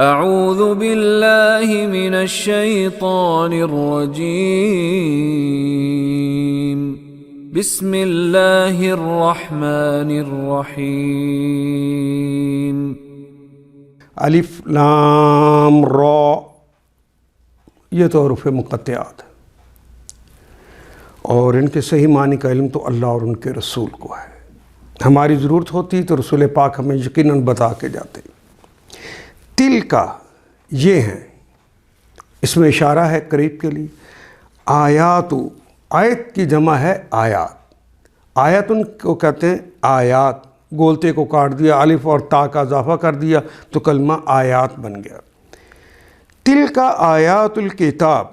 اعوذ باللہ من الشیطان الرجیم بسم اللہ الرحمن الرحیم الف لام را، یہ تو حروف مقطعات ہیں اور ان کے صحیح معنی کا علم تو اللہ اور ان کے رسول کو ہے۔ ہماری ضرورت ہوتی تو رسول پاک ہمیں یقیناً بتا کے جاتے۔ تل کا یہ ہیں، اس میں اشارہ ہے قریب کے لیے۔ آیات، آیت کی جمع ہے آیات، آیت ان کو کہتے ہیں آیات، گولتے کو کاٹ دیا، الف اور تا کا اضافہ کر دیا تو کلمہ آیات بن گیا۔ تل کا آیات الکتاب،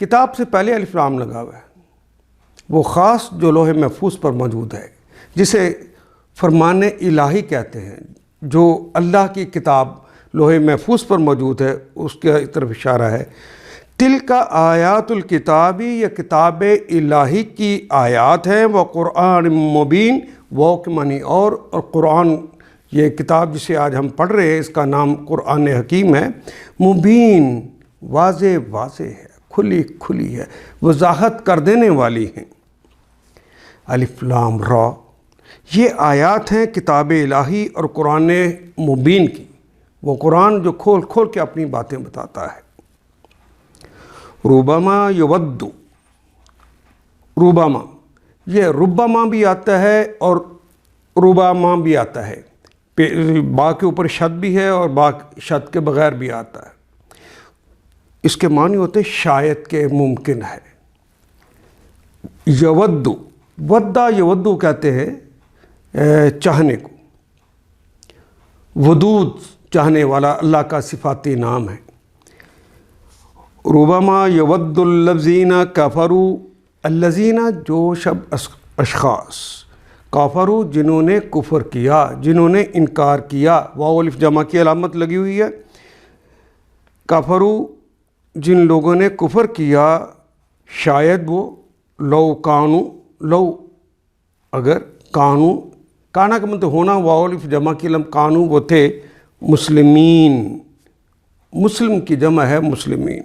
کتاب سے پہلے الف لام لگا ہوا ہے، وہ خاص جو لوح محفوظ پر موجود ہے، جسے فرمان الہی کہتے ہیں، جو اللہ کی کتاب لوح محفوظ پر موجود ہے، اس کے طرف اشارہ ہے۔ تل کا آیات الکتابی، یہ کتاب الہی کی آیات ہیں، وہ قرآن مبین، وہ کے معنی اور قرآن، یہ کتاب جسے آج ہم پڑھ رہے ہیں اس کا نام قرآن حکیم ہے۔ مبین، واضح واضح ہے، کھلی کھلی ہے، وضاحت کر دینے والی ہیں۔ الف لام را، یہ آیات ہیں کتاب الہی اور قرآن مبین کی، وہ قرآن جو کھول کھول کے اپنی باتیں بتاتا ہے۔ ربما یود، ربما، یہ ربما بھی آتا ہے اور ربما بھی آتا ہے، با کے اوپر شد بھی ہے اور با شد کے بغیر بھی آتا ہے۔ اس کے معنی ہوتے شاید کہ ممکن ہے۔ یود، ودا یودو کہتے ہیں چاہنے کو، ودود چاہنے والا اللہ کا صفاتی نام ہے۔ ربما یود الذین کفروا، الذین جو شب اشخاص، کافروا جنہوں نے کفر کیا، جنہوں نے انکار کیا، واو الف جمع کی علامت لگی ہوئی ہے۔ کافروا جن لوگوں نے کفر کیا، شاید وہ لو کانو، لو اگر کانو، کانا کا مطلب ہونا، واو الف جمع کی علامت، کانو وہ تھے مسلمین، مسلم کی جمع ہے مسلمین۔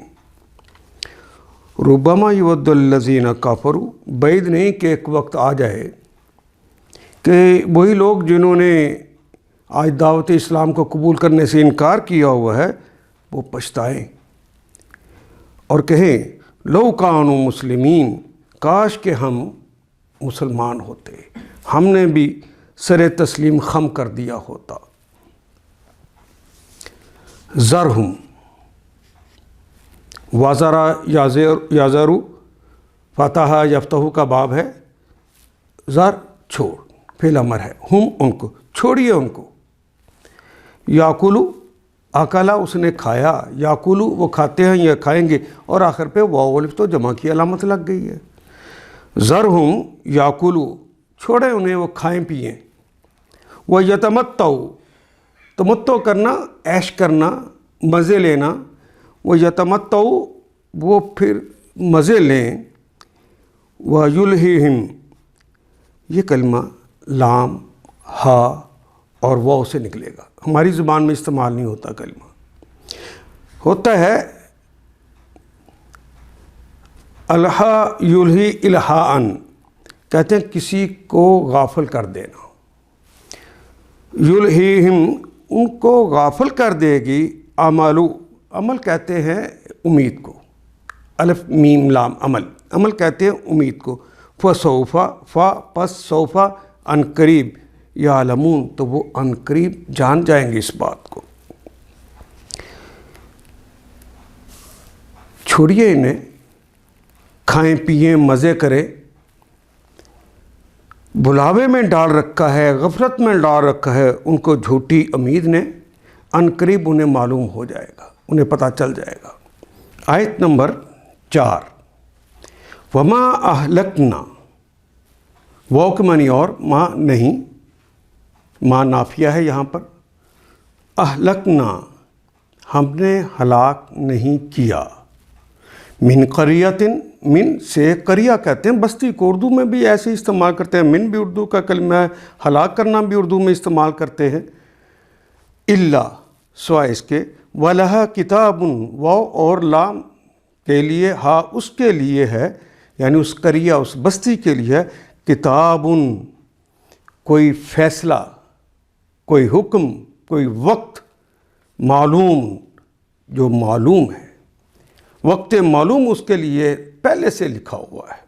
ربما یود الذین کافروا، بعید نہیں کہ ایک وقت آ جائے کہ وہی لوگ جنہوں نے آج دعوت اسلام کو قبول کرنے سے انکار کیا ہوا ہے وہ پچھتائیں اور کہیں لو کانوا مسلمین، کاش کہ ہم مسلمان ہوتے، ہم نے بھی سر تسلیم خم کر دیا ہوتا۔ ذرہم، وازرا یازرو، فتح یفتح کا باب ہے، ذر چھوڑ، فعل امر ہے، ہم ان کو، چھوڑیے ان کو۔ یاکلو، اکلا اس نے کھایا، یاکلو وہ کھاتے ہیں یا کھائیں گے، اور آخر پہ واو الف تو جمع کی علامت لگ گئی ہے۔ ذرہم یاکلو، چھوڑیں انہیں وہ کھائیں پئیں۔ وہ یتمتعوا، تمتع کرنا، عیش کرنا، مزے لینا، وہ یتمتعوا وہ پھر مزے لیں۔ وَيُلْهِهِمْ، یہ کلمہ لام، ہا اور واو سے نکلے گا، ہماری زبان میں استعمال نہیں ہوتا کلمہ، ہوتا ہے الہا یلہی الہاءً، کہتے ہیں کسی کو غافل کر دینا۔ یلہیہم، ان کو غافل کر دے گی، عملو، عمل کہتے ہیں امید کو، الف میم لام عمل، عمل کہتے ہیں امید کو۔ فسوف، فا پس سوف، ان قریب، یعلمون تو وہ ان قریب جان جائیں گے اس بات کو۔ چھوڑیے انہیں، کھائیں پئیں مزے کریں، بلاوے میں ڈال رکھا ہے، غفلت میں ڈال رکھا ہے ان کو جھوٹی امید نے، ان قریب انہیں معلوم ہو جائے گا، انہیں پتہ چل جائے گا۔ آیت نمبر 4، وما اہلکنا، واو کے معنی اور، ما نہیں، ما نافیہ ہے یہاں پر۔ اہلکنا، ہم نے ہلاک نہیں کیا، من قریۃ، من سے قریہ کہتے ہیں بستی کو، اردو میں بھی ایسے استعمال کرتے ہیں، من بھی اردو کا کلمہ ہے، ہلاک کرنا بھی اردو میں استعمال کرتے ہیں۔ الا، سوائے اس کے وَلَهَا کتابٌ واو اور لام کے لیے ہا اس کے لیے ہے، یعنی اس قریہ اس بستی کے لیے ہے، کتابٌ کوئی فیصلہ، کوئی حکم، کوئی وقت معلوم جو معلوم ہے، وقت معلوم اس کے لیے پہلے سے لکھا ہوا ہے۔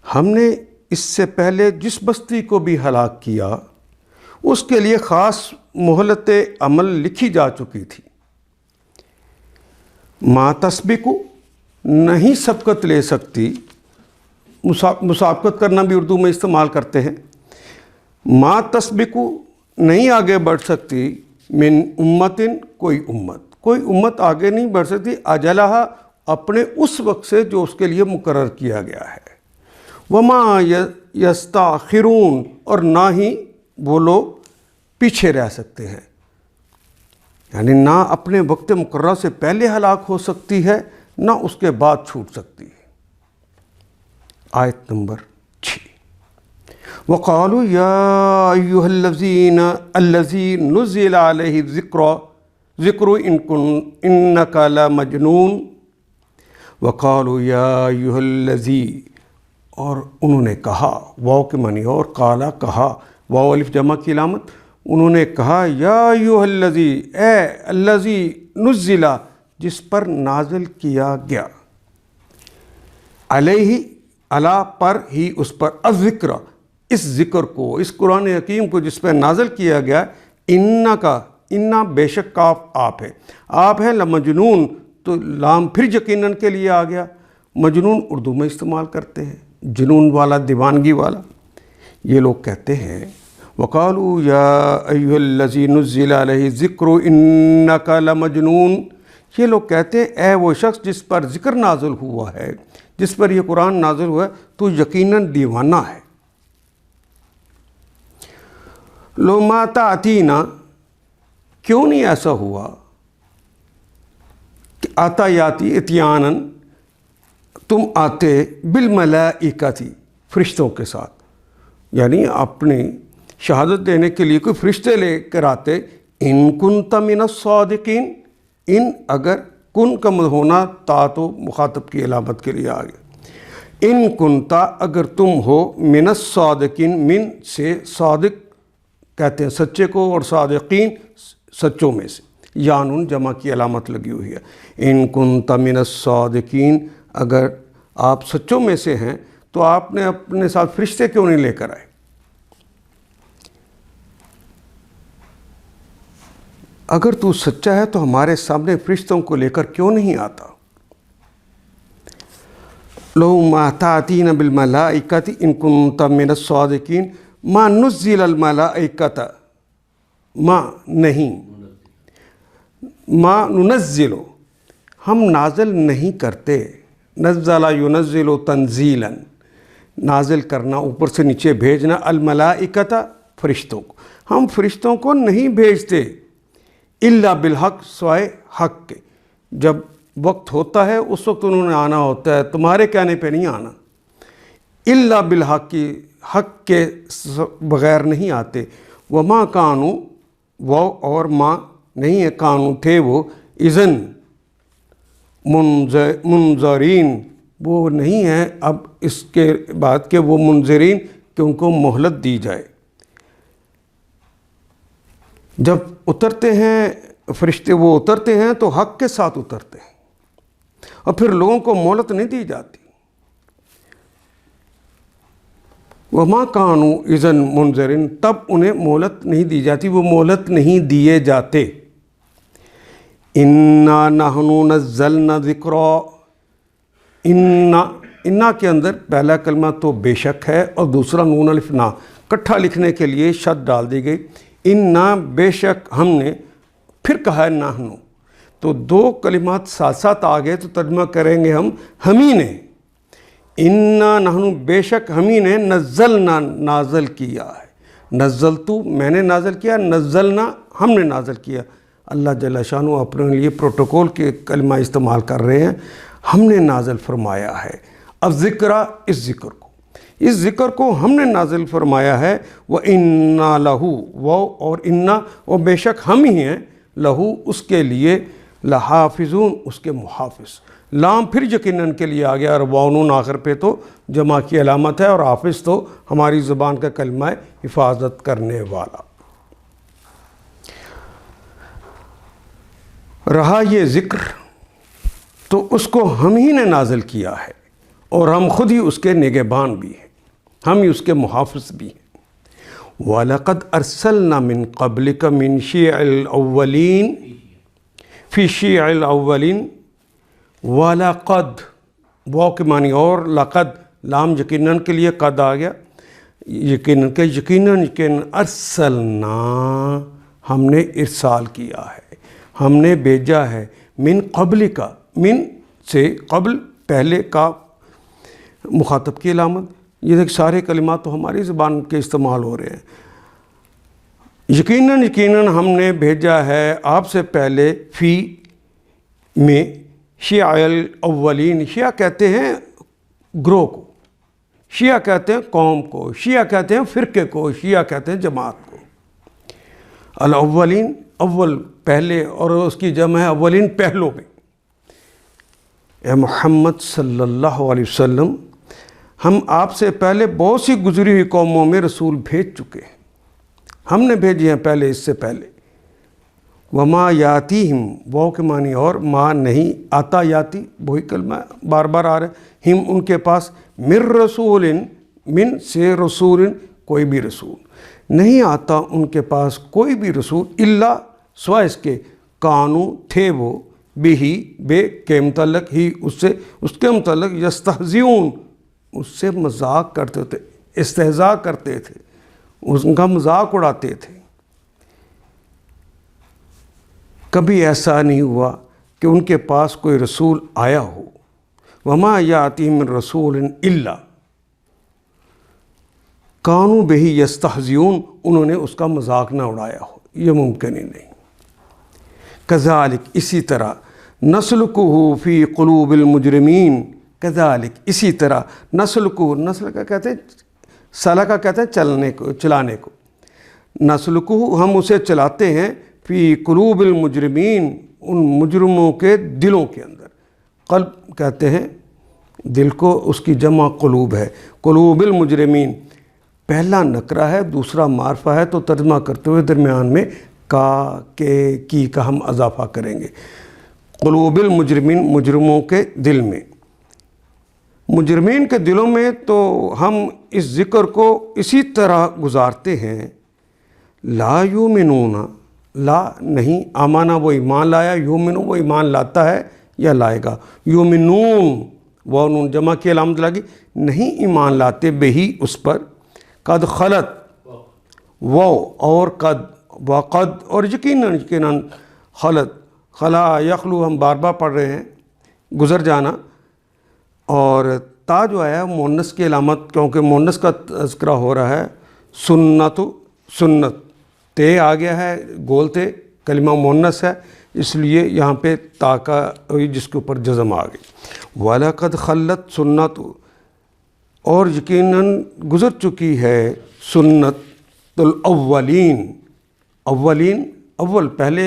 ہم نے اس سے پہلے جس بستی کو بھی ہلاک کیا اس کے لیے خاص مہلت عمل لکھی جا چکی تھی۔ ما تسبق نہیں سبقت لے سکتی، مسابقت کرنا بھی اردو میں استعمال کرتے ہیں۔ ما تسبق نہیں آگے بڑھ سکتی، من امتن کوئی امت آگے نہیں بڑھ سکتی، اجلہا اپنے اس وقت سے جو اس کے لیے مقرر کیا گیا ہے۔ وما یستاخرون اور نہ ہی وہ لوگ پیچھے رہ سکتے ہیں، یعنی نہ اپنے وقت مقررہ سے پہلے ہلاک ہو سکتی ہے نہ اس کے بعد چھوٹ سکتی ہے۔ آیت نمبر 6 وَقَالُوا يَا أَيُّهَا الَّذِي نُزِّلَ عَلَيْهِ الذِّكْرُ إِنَّكَ لَمَجْنُونَ وَقَالُوا يَا أَيُّهَا الَّذِي، اور انہوں نے کہا، واو کے معنی اور قالا کہا، واو الف جمع کی علامت، انہوں نے کہا یا ایھا الذی، اے الذی نزل جس پر نازل کیا گیا، علیہ علی پر ہی اس پر، الذکر اس ذکر کو، اس قرآن حکیم کو جس پر نازل کیا گیا، انکا انا بے شک آپ ہے، آپ ہیں، لمجنون تو لام پھر یقیناً کے لیے آ گیا۔ مجنون اردو میں استعمال کرتے ہیں، جنون والا، دیوانگی والا۔ یہ لوگ کہتے ہیں وَقَالُوا يَا أَيُّهَا الَّذِي نُزِّلَ عَلَيْهِ الذِّكْرُ إِنَّكَ لَمَجْنُونَ، یہ لوگ کہتے ہیں اے وہ شخص جس پر ذکر نازل ہوا ہے، جس پر یہ قرآن نازل ہوا ہے، تو یقیناً دیوانہ ہے۔ لَوْ مَا تَأْتِينَا، کیوں نہیں ایسا ہوا کہ آتا یاتی اتیاناً، تم آتے بالملائکتی فرشتوں کے ساتھ، یعنی اپنی شہادت دینے کے لیے کوئی فرشتے لے کر آتے۔ ان کنت من الصادقین، ان اگر کن کا ہونا تا تو مخاطب کی علامت کے لیے آگے، ان کنتا اگر تم ہو، من الصادقین، من سے صادق کہتے ہیں سچے کو، اور صادقین سچوں میں سے، یانون جمع کی علامت لگی ہوئی ہے۔ ان کنت من الصادقین، اگر آپ سچوں میں سے ہیں تو آپ نے اپنے ساتھ فرشتے کیوں نہیں لے کر آئے؟ اگر تو سچا ہے تو ہمارے سامنے فرشتوں کو لے کر کیوں نہیں آتا؟ لَوْ مَا تَأْتِينَا بِالْمَلَائِكَةِ إِن كُنتَ مِنَ الصَّادِقِينَ مَا نُزِّلَ الْمَلَائِكَةَ، ما نہیں، ما ننزل ہم نازل نہیں کرتے، نزل ينزل تنزیلا نازل کرنا، اوپر سے نیچے بھیجنا، الملائکۃ فرشتوں کو، ہم فرشتوں کو نہیں بھیجتے، الا بالحق سوائے حق کے، جب وقت ہوتا ہے اس وقت انہوں نے آنا ہوتا ہے، تمہارے کہنے پہ نہیں آنا، الا بالحق کی، حق کے بغیر نہیں آتے۔ وما کانوا، وہ اور ماں نہیں ہے، کانوا تھے وہ، اذن منظرین وہ نہیں ہیں اب اس کے بعد کہ وہ منظرین کہ ان کو مہلت دی جائے۔ جب اترتے ہیں فرشتے، وہ اترتے ہیں تو حق کے ساتھ اترتے ہیں، اور پھر لوگوں کو مہلت نہیں دی جاتی۔ وما کانوا اذن منظرین، تب انہیں مہلت نہیں دی جاتی، وہ مہلت نہیں دیے جاتے۔ انا نحن نزلنا ذکرا، انا کے اندر پہلا کلمہ تو بے شک ہے، اور دوسرا نون الف نا، کٹھا لکھنے کے لیے شد ڈال دی گئی، انا بے شک ہم نے، پھر کہا ہے نحن، تو دو کلمات ساتھ ساتھ آ گئے تو ترجمہ کریں گے ہم ہی نے، انا نحن بے شک ہم ہی نے، نزلنا نازل کیا ہے، نزلتو میں نے نازل کیا، نزلنا ہم نے نازل کیا۔ اللہ جل شانہ اپنے لیے پروٹوکول کے کلمہ استعمال کر رہے ہیں، ہم نے نازل فرمایا ہے، اب ذکر اس ذکر کو، اس ذکر کو ہم نے نازل فرمایا ہے، وَإِنَّا لَهُ، وہ اور انا، اور بے شک ہم ہی ہیں، لہو اس کے لیے، لحافظون اس کے محافظ۔ لام پھر یقیناً کے لیے آ گیا، اور واؤن آخر پہ تو جمع کی علامت ہے، اور حافظ تو ہماری زبان کا کلمہ ہے، حفاظت کرنے والا۔ رہا یہ ذکر تو اس کو ہم ہی نے نازل کیا ہے، اور ہم خود ہی اس کے نگہبان بھی ہیں، ہم ہی اس کے محافظ بھی ہیں۔ وَلَقَدْ أَرْسَلْنَا مِن قَبْلِكَ مِن شِيَعِ الْأَوَّلِينَ فی شیع الاولین۔ وَلَقَدْ، واو کے معنی اور، لقد لام یقیناً کے لیے قد آ گیا، یقیناً ارسلنا ہم نے ارسال کیا ہے، ہم نے بھیجا ہے، من قبل کا، من سے قبل پہلے کا مخاطب کی علامت۔ یہ دیکھ سارے کلمات تو ہماری زبان کے استعمال ہو رہے ہیں۔ یقیناً ہم نے بھیجا ہے آپ سے پہلے، فی میں، شیع الاولین، شیعہ کہتے ہیں گروہ کو، شیعہ کہتے ہیں قوم کو، شیعہ کہتے ہیں فرقے کو، شیعہ کہتے ہیں جماعت کو۔ الاولین اول پہلے، اور اس کی جمع ہے اولین پہلوں میں۔ اے محمد صلی اللہ علیہ وسلم، ہم آپ سے پہلے بہت سی گزری ہوئی قوموں میں رسول بھیج چکے ہیں، ہم نے بھیجے ہیں پہلے، اس سے پہلے۔ وما یاتیہم، واو کے معنی اور، ما نہیں، آتا یاتی وہی کلمہ بار بار آ رہا ہے، ہم ان کے پاس، من رسول، من سے رسول، کوئی بھی رسول نہیں آتا ان کے پاس، کوئی بھی رسول، الا سوائے اس کے، کانو تھے وہ، بہی بے کے متعلق، ہی اس سے، اس کے متعلق، یستہزئون اس سے مذاق کرتے تھے، استہزاء کرتے تھے، ان کا مذاق اڑاتے تھے۔ کبھی ایسا نہیں ہوا کہ ان کے پاس کوئی رسول آیا ہو، وما یاتیہم من رسول الا کانوا بہ یستہزئون، انہوں نے اس کا مذاق نہ اڑایا ہو، یہ ممکن ہی نہیں۔ کذالک، اسی طرح، نسلکہ فی قلوب المجرمین، کذالک اسی طرح، نسلکہ، نسل کا کہتے ہیں، سلکہ کہتے ہیں چلنے کو، چلانے کو، نسلکہ ہم اسے چلاتے ہیں، فی قلوب المجرمین ان مجرموں کے دلوں کے اندر، قلب کہتے ہیں دل کو، اس کی جمع قلوب ہے، قلوب المجرمین پہلا نکرہ ہے، دوسرا معرفہ ہے، تو ترجمہ کرتے ہوئے درمیان میں کا، کے، کی کا ہم اضافہ کریں گے۔ قلوب المجرمین مجرموں کے دل میں، مجرمین کے دلوں میں، تو ہم اس ذکر کو اسی طرح گزارتے ہیں۔ لا یؤمنون، لا نہیں، آمانہ وہ ایمان لایا، یؤمن وہ ایمان لاتا ہے یا لائے گا، یؤمنون وہ نون جمع کی علامت لگی، نہیں ایمان لاتے، بہی اس پر، قد خلت وہ، اور قد، وقد، اور یقیناً خلت، خلا یخلو ہم بار بار پڑھ رہے ہیں، گزر جانا، اور تا جو آیا مونس کی علامت، کیونکہ مونس کا تذکرہ ہو رہا ہے، سنت، سنت، تے آ گیا ہے، گول تے، کلمہ مونس ہے، اس لیے یہاں پہ تا کا جس کے اوپر جزم آ گئی۔ وَلَقَدْ خَلَّتْ سُنَّتُ، اور یقیناً گزر چکی ہے سنت الاولین، اولین اول پہلے،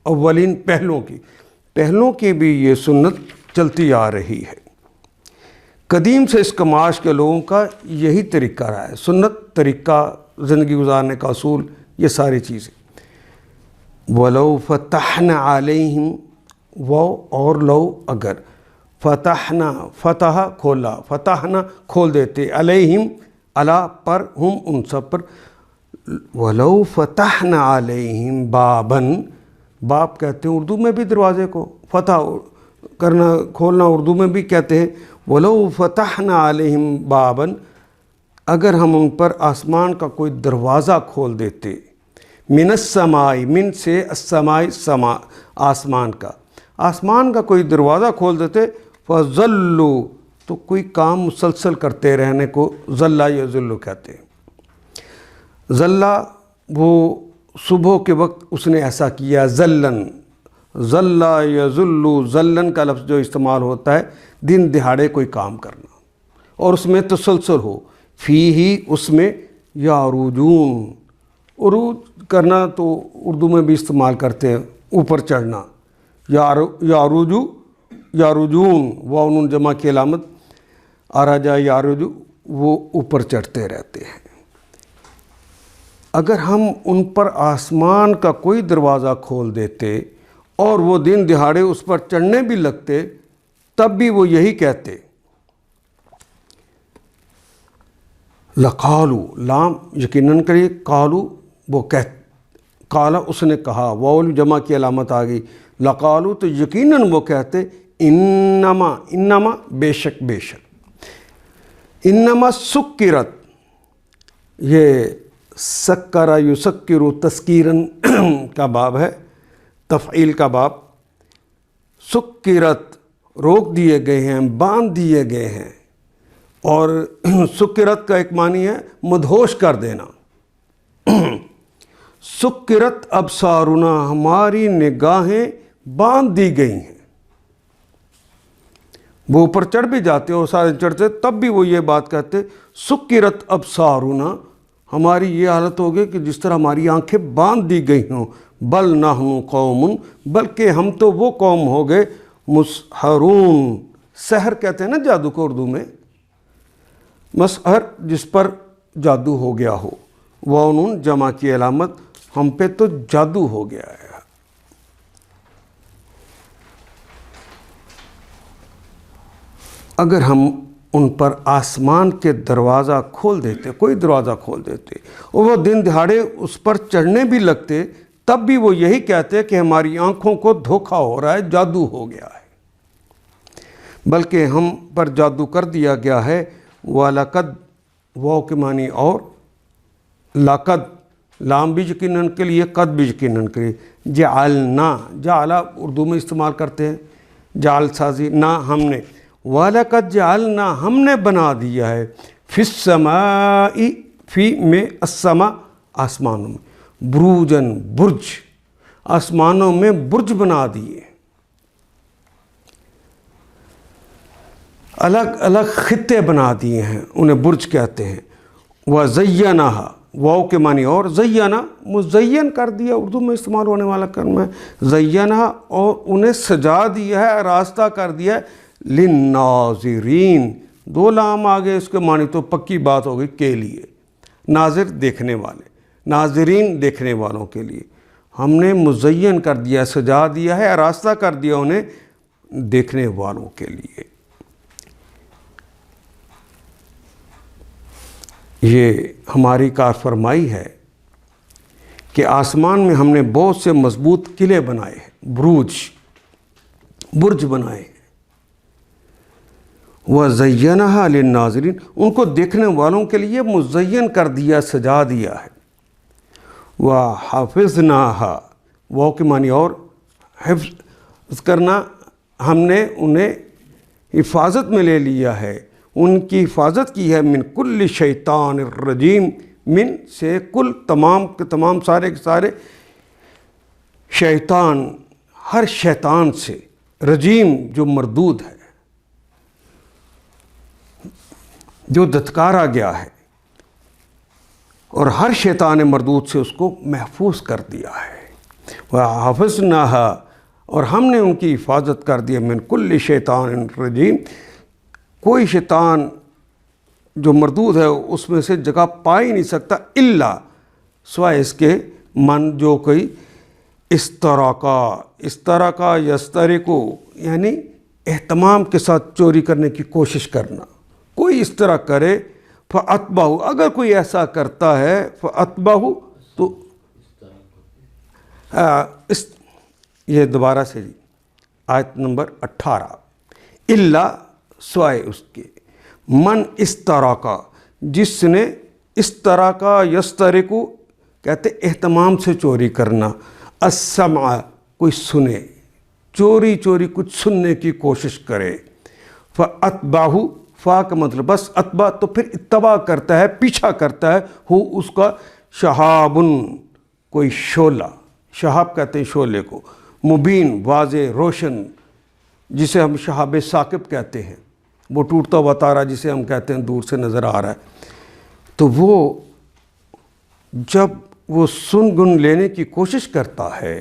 اولین پہلوں کی بھی یہ سنت چلتی آ رہی ہے۔ قدیم سے اس کماش کے لوگوں کا یہی طریقہ رہا ہے، سنت، طریقہ زندگی گزارنے کا اصول، یہ ساری چیزیں۔ وَلَوْ فَتَحْنَا عَلَيْهِمْ، وہ اور لو اگر، فتحنا فتح کھولا، فتحنا کھول دیتے، علیہم علی پر، ہم ان سب پر، وَلَوْ فَتَحْنَا عَلَيْهِمْ بَابًا، باب کہتے ہیں اردو میں بھی دروازے کو، فتح کرنا، کھولنا اردو میں بھی کہتے ہیں، وَلَوْ فَتَحْنَا عَلَيْهِمْ بَابًا، اگر ہم ان پر آسمان کا کوئی دروازہ کھول دیتے، من السماء، من سے السماء، سما آسمان کا، آسمان کا کوئی دروازہ کھول دیتے، فَظَلُّوا تو کوئی کام مسلسل کرتے رہنے کو ظلّ یظل کہتے ہیں۔ ظلّ وہ صبح کے وقت اس نے ایسا کیا، ظلًا، ظلّ یظل، ظلًا کا لفظ جو استعمال ہوتا ہے دن دہاڑے کوئی کام کرنا، اور اس میں تسلسل ہو، فی ہی اس میں یعرجون، عروج کرنا تو اردو میں بھی استعمال کرتے ہیں، اوپر چڑھنا، یعرجو یعرجون، واو نون جمع کی علامت، عرجا یعرجو، وہ اوپر چڑھتے رہتے ہیں۔ اگر ہم ان پر آسمان کا کوئی دروازہ کھول دیتے اور وہ دن دہاڑے اس پر چڑھنے بھی لگتے تب بھی وہ یہی کہتے، لقالو، لام یقیناً کریے، قالو وہ قالا اس نے کہا، واو جمع کی علامت آ گئی، لقالو تو یقیناً وہ کہتے، انما، انما بے شک، بے شک، انما سکرت، یہ سکرا یسکرو تسکیرن کا باب ہے، تفعیل کا باب، سکرت روک دیے گئے ہیں، باندھ دیے گئے ہیں، اور سکرت کا ایک معنی ہے مدہوش کر دینا۔ سکرت ابصارنا، ہماری نگاہیں باندھ دی گئی ہیں۔ وہ اوپر چڑھ بھی جاتے اور سارے چڑھتے تب بھی وہ یہ بات کہتے، سکرت ابصارنا، ہماری یہ حالت ہوگی کہ جس طرح ہماری آنکھیں باندھ دی گئی ہوں، بل نحن قوم، بلکہ ہم تو وہ قوم ہو گئے مسحرون، سحر کہتے ہیں نا جادو کو اردو میں، مسحر جس پر جادو ہو گیا ہو، واو نون جمع کی علامت، ہم پہ تو جادو ہو گیا ہے۔ اگر ہم ان پر آسمان کے دروازہ کھول دیتے، کوئی دروازہ کھول دیتے اور وہ دن دہاڑے اس پر چڑھنے بھی لگتے تب بھی وہ یہی کہتے کہ ہماری آنکھوں کو دھوکہ ہو رہا ہے، جادو ہو گیا ہے، بلکہ ہم پر جادو کر دیا گیا ہے۔ وَلَقَدْ، واو کے معنی اور، لَقَدْ لام بھی یقیناً کے لیے، قد بھی یقیناً کے لیے، جعلنا، جعلا اردو میں استعمال کرتے ہیں، جعل سازی، نہ ہم نے، وَلَقَدْ جعلنا، ہم نے بنا دیا ہے، فِي السَّمَاءِ، فی میں السما، آسمانوں میں، بروجن، برج، آسمانوں میں برج بنا دیے، الگ الگ خطے بنا دیے ہیں، انہیں برج کہتے ہیں۔ وَزَيَّنَهَا، واو کے معنی اور، زینا مزین کر دیا، اردو میں استعمال ہونے والا کلمہ ہے زینہا، اور انہیں سجا دیا ہے، راستہ کر دیا ہے، للناظرین، دو لام آگے، اس کے معنی تو پکی بات ہو گئی، کے لیے، ناظر دیکھنے والے، ناظرین دیکھنے والوں کے لیے، ہم نے مزین کر دیا، سجا دیا ہے، راستہ کر دیا انہیں دیکھنے والوں کے لیے۔ یہ ہماری کار فرمائی ہے کہ آسمان میں ہم نے بہت سے مضبوط قلعے بنائے ہیں، برج بنائے ہیں، وَزَيَّنَهَا لِلنَّاظِرِينَ، ان کو دیکھنے والوں کے لیے مزین کر دیا، سجا دیا ہے۔ وَحَفِظْنَاهَا، واو کے معنی اور، حفظ کرنا، ہم نے انہیں حفاظت میں لے لیا ہے، ان کی حفاظت کی ہے، من کل شیطان الرجیم، من سے کل، تمام کے تمام، سارے کے سارے، شیطان، ہر شیطان سے، رجیم جو مردود ہے، جو دھتکارا گیا ہے، اور ہر شیطان مردود سے اس کو محفوظ کر دیا ہے۔ وَحَفِظْنَاهَا، اور ہم نے ان کی حفاظت کر دی، من کل شیطان رجیم، کوئی شیطان جو مردود ہے اس میں سے جگہ پا ہی نہیں سکتا، الا سوائے اس کے من جو کوئی استراکا یسترکو، یعنی اہتمام کے ساتھ چوری کرنے کی کوشش کرنا، کوئی اس طرح کرے، فَأَتْبَعُ، اگر کوئی ایسا کرتا ہے، فَأَتْبَعُ تو یہ دوبارہ سے جی، آیت نمبر 18، الا سوائے اس کے، من استراکا، جس نے استراکا یسترکو کہتے اہتمام سے چوری کرنا، السمع کوئی سنے، چوری کچھ سننے کی کوشش کرے، فَأَتْبَعُ، فا کا مطلب بس، اتبع تو پھر اتباع کرتا ہے، پیچھا کرتا ہے، ہو اس کا، شہابن کوئی شعلہ، شہاب کہتے ہیں شعلے کو، مبین واضح روشن، جسے ہم شہاب ثاقب کہتے ہیں، وہ ٹوٹتا ہوا تارا جسے ہم کہتے ہیں دور سے نظر آ رہا ہے، تو وہ جب وہ سن گن لینے کی کوشش کرتا ہے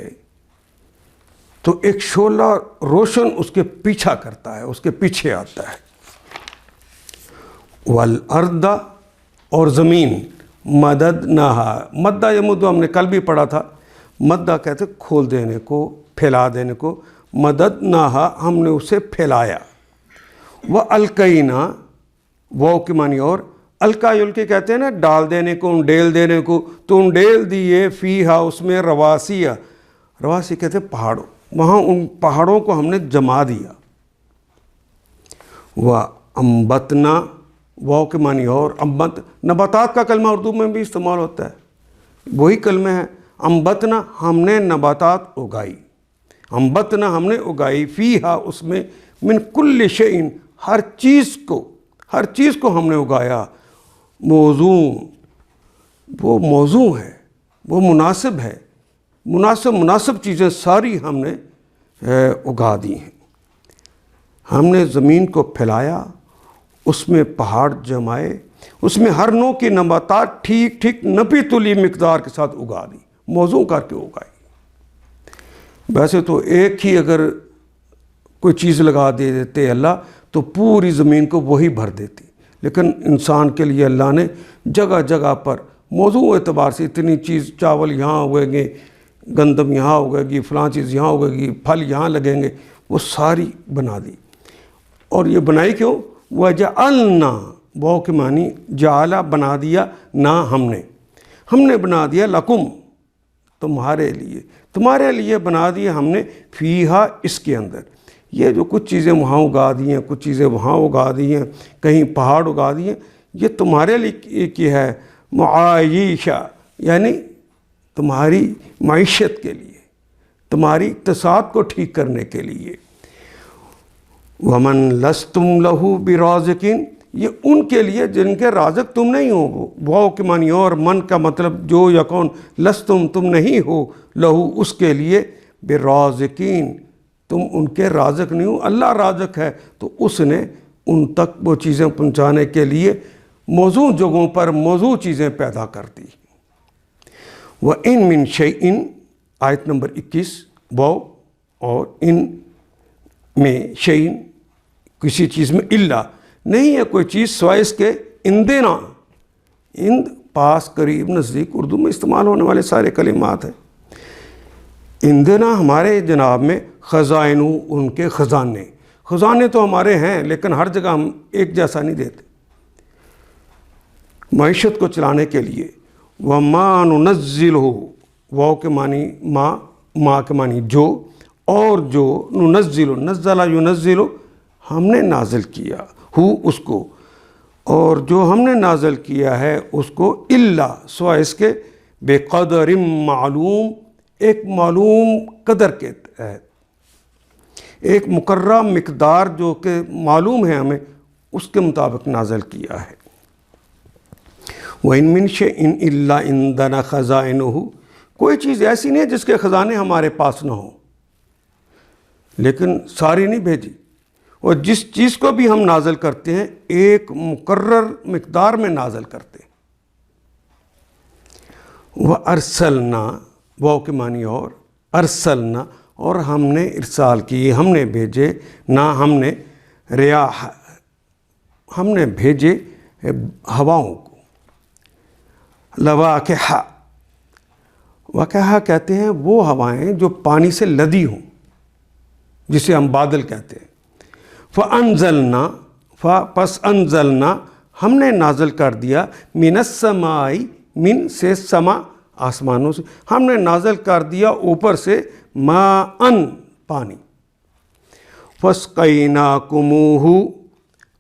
تو ایک شعلہ روشن اس کے پیچھا کرتا ہے، اس کے پیچھے آتا ہے۔ والارض، اور زمین، مددناہا، مدہ یمدو ہم نے کل بھی پڑھا تھا، مدہ کہتے کھول دینے کو، پھیلا دینے کو، مددناہا ہم نے اسے پھیلایا۔ وَأَلْقَيْنَا، وہ کے معنی اور، القا یلقی کہتے ہیں نا ڈال دینے کو، انڈیل دینے کو، تو انڈیل دیے فیہا اس میں رواسیہ، رواسی کہتے ہیں پہاڑوں، وہاں ان پہاڑوں کو ہم نے جما دیا۔ وَأَنبَتْنَا، واو کے معنی اور، امبت نباتات کا کلمہ اردو میں بھی استعمال ہوتا ہے، وہی کلمہ ہے۔ امبتنا ہم نے نباتات اگائی، امبتنا ہم نے اگائی، فیہا اس میں، من کل شیء ہر چیز کو ہم نے اگایا، موزون وہ موزوں ہے، وہ مناسب ہے، مناسب چیزیں ساری ہم نے اگا دی ہیں۔ ہم نے زمین کو پھیلایا، اس میں پہاڑ جمائے، اس میں ہر نوع کی نباتات ٹھیک نپی تلی مقدار کے ساتھ اگا دی، موزوں کر کے اگائی۔ ویسے تو ایک ہی اگر کوئی چیز لگا دیتے اللہ تو پوری زمین کو وہی بھر دیتی، لیکن انسان کے لیے اللہ نے جگہ جگہ پر موضوع اعتبار سے اتنی چیز، چاول یہاں اگیں گے، گندم یہاں اگے گی، فلاں چیز یہاں اگے گی، پھل یہاں لگیں گے، وہ ساری بنا دی۔ اور یہ بنائی کیوں؟ وَجَعَلْنَا، وہ کے معنی جعلہ بنا دیا، نہ ہم نے بنا دیا، لکم تمہارے لیے بنا دیا ہم نے، فیہا اس کے اندر، یہ جو کچھ چیزیں وہاں اگا دی ہیں، کچھ چیزیں وہاں اگا دی ہیں، کہیں پہاڑ اگا دی ہیں، یہ تمہارے لیے کی ہے، معایشہ یعنی تمہاری معیشت کے لیے، تمہاری اقتصاد کو ٹھیک کرنے کے لیے۔ وَمَن لَسْتُمْ لَهُ بِرَازِقِينَ، یہ ان کے لیے جن کے رازق تم نہیں ہو، وہ کے معنی اور، من کا مطلب جو یا کون، لستم تم نہیں ہو، لہو اس کے لیے، برازقین تم ان کے رازق نہیں ہو، اللہ رازق ہے تو اس نے ان تک وہ چیزیں پہنچانے کے لیے موزوں جگہوں پر موزوں چیزیں پیدا کر دی۔ وَإِن مِّن شَيْءٍ، آیت نمبر 21، وہ اور ان میں، شیئن کسی چیز میں، اللہ نہیں ہے کوئی چیز سوائے اس کے، اندنا، اند پاس، قریب، نزدیک، اردو میں استعمال ہونے والے سارے کلمات ہیں۔ اندنا ہمارے جناب میں، خزائنو ان کے خزانے تو ہمارے ہیں لیکن ہر جگہ ہم ایک جیسا نہیں دیتے، معیشت کو چلانے کے لیے۔ وَمَا نُنَزِّلُهُ، واو کے معنی ما کے معنی جو، اور جو، نزل ينزل ہم نے نازل کیا، ہو اس کو، اور جو ہم نے نازل کیا ہے اس کو، اللہ سوائے اس کے، بے قدر معلوم ایک معلوم قدر کے تحت، ایک مقررہ مقدار جو کہ معلوم ہے ہمیں، اس کے مطابق نازل کیا ہے۔ وَإِن مِّن شَيْءٍ إِلَّا عِندَنَا خَزَائِنُهُ، کوئی چیز ایسی نہیں ہے جس کے خزانے ہمارے پاس نہ ہوں، لیکن ساری نہیں بھیجی، اور جس چیز کو بھی ہم نازل کرتے ہیں ایک مقرر مقدار میں نازل کرتے ہیں۔ وَأَرْسَلْنَا، وہ کے معنی اور، ارسلنا اور ہم نے ارسال کی، ہم نے بھیجے، نہ ہم نے، ریاح ہم نے بھیجے ہواؤں کو، لواقح، واقعہ کہتے ہیں وہ ہوائیں جو پانی سے لدی ہوں، جسے ہم بادل کہتے ہیں۔ فَأَنزَلْنَا، پس انزلنا ہم نے نازل کر دیا، من السماء، من سے سما آسمانوں سے، ہم نے نازل کر دیا اوپر سے، ماءً پانی۔ فَاسْقَيْنَاكُمُوهُ،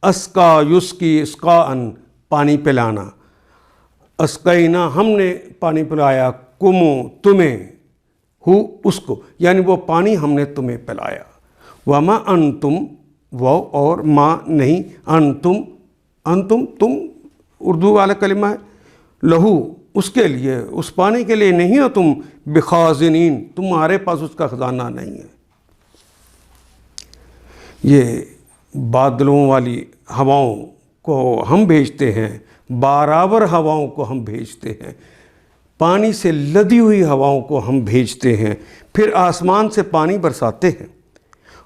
اسقا یسقی، اسقاءً پانی پلانا، اسقینا ہم نے پانی پلایا، کمو تمہیں، ہو اس کو، یعنی وہ پانی ہم نے تمہیں پلایا۔ وما انتم، وہ اور ما نہیں، انتم تم اردو والا کلمہ ہے، لہو اس کے لیے، اس پانی کے لیے نہیں ہو تم، بخازنین تمہارے پاس اس کا خزانہ نہیں ہے۔ یہ بادلوں والی ہواؤں کو ہم بھیجتے ہیں، بارابر ہواؤں کو ہم بھیجتے ہیں، پانی سے لدی ہوئی ہواؤں کو ہم بھیجتے ہیں، پھر آسمان سے پانی برساتے ہیں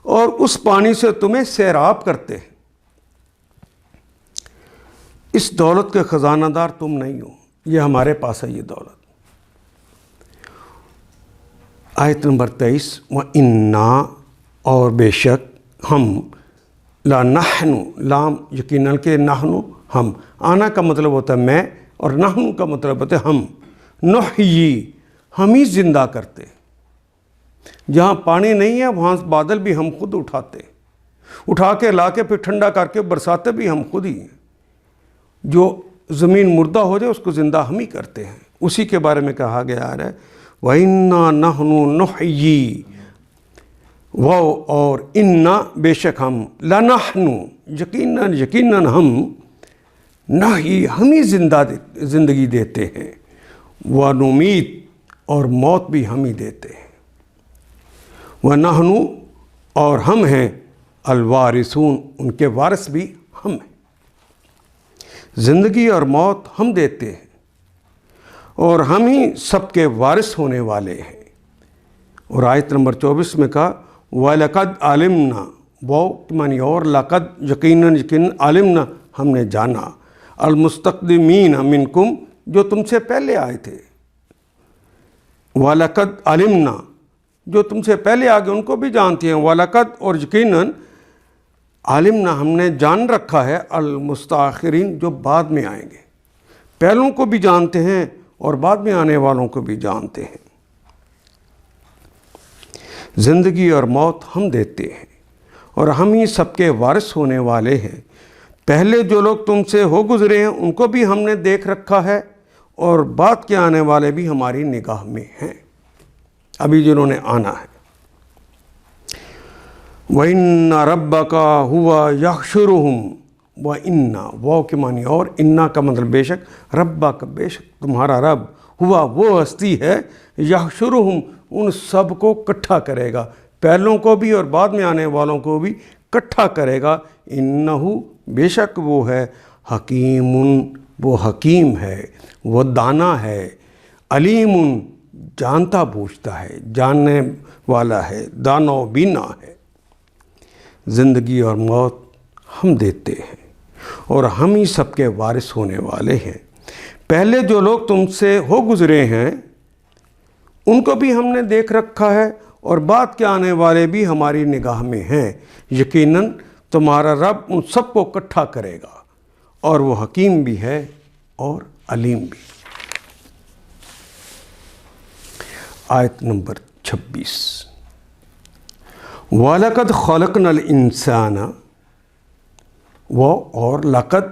اور اس پانی سے تمہیں سیراب کرتے ہیں۔ اس دولت کے خزانہ دار تم نہیں ہو، یہ ہمارے پاس ہے یہ دولت۔ آیت نمبر 23، وَإِنَّا، اور بے شک ہم، لا نحن، لام یقیناً کہ نحن ہم، آنا کا مطلب ہوتا ہے میں اور نحن کا مطلب ہوتا ہے ہم، نحیی ہم ہی زندہ کرتے، جہاں پانی نہیں ہے وہاں بادل بھی ہم خود اٹھا کے لا کے پھر ٹھنڈا کر کے برساتے بھی ہم خود ہی ہیں، جو زمین مردہ ہو جائے اس کو زندہ ہم ہی کرتے ہیں، اسی کے بارے میں کہا گیا ہے وَإِنَّا نَحْنُ نُحْيِي، وہ اور انا بے شک ہم، لَنَحْنُ یقیناً ہم، نحیی ہم ہی زندگی دیتے ہیں، وَنُمِیت اور موت بھی ہم ہی دیتے ہیں، وَنَحْنُ اور ہم ہیں، الوارثون ان کے وارث بھی ہم ہیں، زندگی اور موت ہم دیتے ہیں اور ہم ہی سب کے وارث ہونے والے ہیں۔ اور آیت نمبر 24 میں کہا وَلَقَدْ عَلِمْنَا، وہ معنی اور لقد یقیناً عَلِمْنَا ہم نے جانا، المستقدمین منکم جو تم سے پہلے آئے تھے، وَلَقَدْ عَلِمْنَا جو تم سے پہلے آگے ان کو بھی جانتے ہیں، وَلَقَدْ اور یقیناً عَلِمْنَا ہم نے جان رکھا ہے، المستاخرین جو بعد میں آئیں گے، پہلوں کو بھی جانتے ہیں اور بعد میں آنے والوں کو بھی جانتے ہیں۔ زندگی اور موت ہم دیتے ہیں اور ہم ہی سب کے وارث ہونے والے ہیں، پہلے جو لوگ تم سے ہو گزرے ہیں ان کو بھی ہم نے دیکھ رکھا ہے اور بعد کے آنے والے بھی ہماری نگاہ میں ہیں، ابھی جنہوں نے آنا ہے۔ وَإِنَّ رَبَّكَ هُوَ يَحْشُرُهُمْ، وَإِنَّ وہ کے معنی اور، اِنَّا کا مطلب بے شک، رَبَّكَ بے شک تمہارا رب، ہوا وہ ہستی ہے، يَحْشُرُهُمْ ان سب کو اکٹھا کرے گا، پہلوں کو بھی اور بعد میں آنے والوں کو بھی اکٹھا کرے گا، اِنَّهُ بے شک وہ ہے، حکیم وہ حکیم ہے، وہ دانا ہے، علیم جانتا بوجھتا ہے، جاننے والا ہے، دانا و بینا ہے۔ زندگی اور موت ہم دیتے ہیں اور ہم ہی سب کے وارث ہونے والے ہیں، پہلے جو لوگ تم سے ہو گزرے ہیں ان کو بھی ہم نے دیکھ رکھا ہے اور بعد کے آنے والے بھی ہماری نگاہ میں ہیں، یقیناً تمہارا رب ان سب کو اکٹھا کرے گا اور وہ حکیم بھی ہے اور علیم بھی۔ آیت نمبر 26، وَلَقَدْ خَلَقْنَا الْإِنسَانَ، وہ اور لقد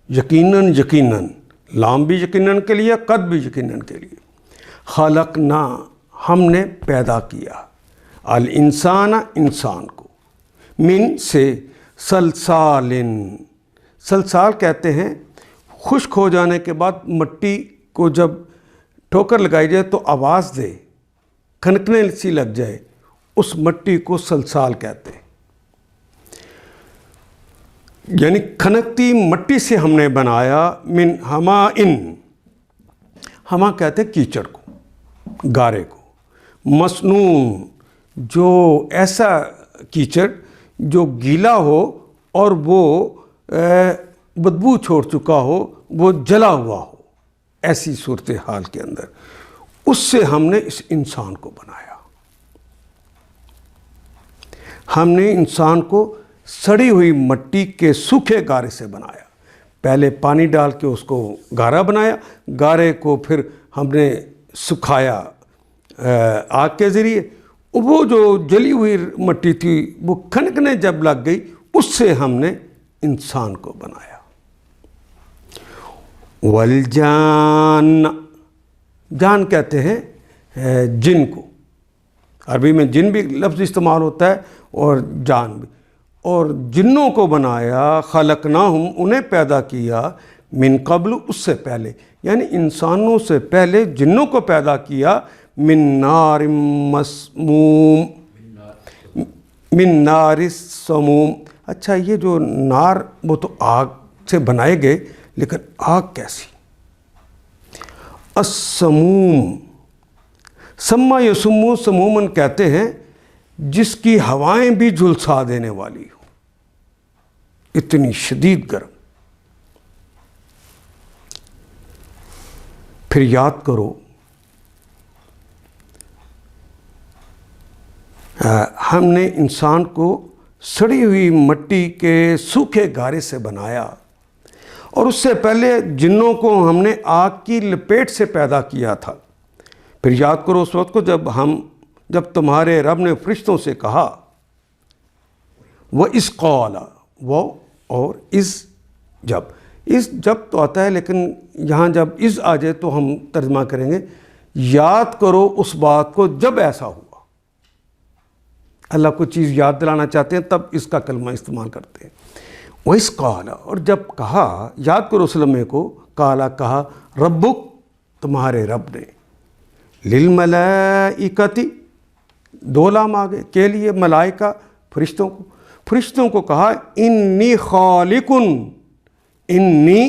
یقیناً، لام بھی یقیناً کے لیے، قد بھی یقیناً کے لیے، خلقنا ہم نے پیدا کیا، الانسان انسان کو، من سے، سلسال کہتے ہیں خشک ہو جانے کے بعد مٹی کو جب ٹھوکر لگائی جائے تو آواز دے، کھنکنے سی لگ جائے، اس مٹی کو سلسال کہتے ہیں، یعنی کھنکتی مٹی سے ہم نے بنایا، من ہمائن، ہما کہتے ہیں کیچڑ کو، گارے کو، مسنون جو ایسا کیچڑ جو گیلا ہو اور وہ بدبو چھوڑ چکا ہو، وہ جلا ہوا ہو، ایسی صورتحال کے اندر اس سے ہم نے اس انسان کو بنایا۔ ہم نے انسان کو سڑی ہوئی مٹی کے سوکھے گارے سے بنایا، پہلے پانی ڈال کے اس کو گارا بنایا، گارے کو پھر ہم نے سکھایا آگ کے ذریعے، وہ جو جلی ہوئی مٹی تھی وہ کھنکنے جب لگ گئی، اس سے ہم نے انسان کو بنایا۔ والجان، جان کہتے ہیں جن کو، عربی میں جن بھی لفظ استعمال ہوتا ہے اور جان بھی، اور جنوں کو بنایا، خلقناہم انہیں پیدا کیا، من قبل اس سے پہلے، یعنی انسانوں سے پہلے جنوں کو پیدا کیا، من نار مسموم، من نار السموم۔ اچھا یہ جو نار وہ تو آگ سے بنائے گئے، لیکن آگ کیسی؟ السموم، سما یسمو سمومن کہتے ہیں جس کی ہوائیں بھی جھلسا دینے والی ہو، اتنی شدید گرم۔ پھر یاد کرو ہم نے انسان کو سڑی ہوئی مٹی کے سوکھے گارے سے بنایا، اور اس سے پہلے جنوں کو ہم نے آگ کی لپیٹ سے پیدا کیا تھا۔ پھر یاد کرو اس وقت کو جب تمہارے رب نے فرشتوں سے کہا، وَإِذْ قَالَ، وہ اور جب تو آتا ہے، لیکن یہاں جب از آ جائے تو ہم ترجمہ کریں گے یاد کرو اس بات کو جب ایسا ہوا۔ اللہ کو چیز یاد دلانا چاہتے ہیں تب اس کا کلمہ استعمال کرتے ہیں۔ وَإِذْ قَالَ، اور جب کہا، یاد کرو اس لمحے کو، قَالَ کہا، ربک، تمہارے رب نے، للملائکۃ، دو لام آگے، کے لیے، ملائکہ فرشتوں کو کہا، انی خالقن، انی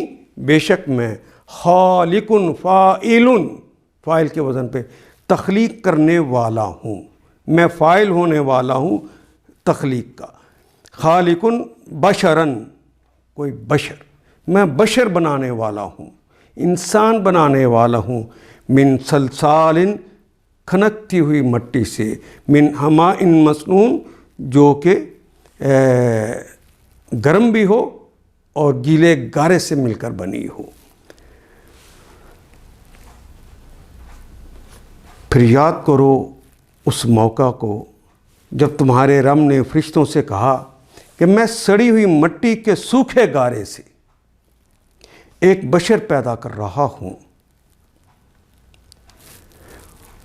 بے شک میں، خالقن فاعل کے وزن پہ، تخلیق کرنے والا ہوں، میں فاعل ہونے والا ہوں تخلیق کا۔ خالقن بشرن، کوئی بشر، میں بشر بنانے والا ہوں، انسان بنانے والا ہوں، من صلصال، کھنکتی ہوئی مٹی سے، من حماء مسنون، جو کہ گرم بھی ہو اور گیلے گارے سے مل کر بنی ہو۔ پھر یاد کرو اس موقع کو جب تمہارے رب نے فرشتوں سے کہا کہ میں سڑی ہوئی مٹی کے سوکھے گارے سے ایک بشر پیدا کر رہا ہوں۔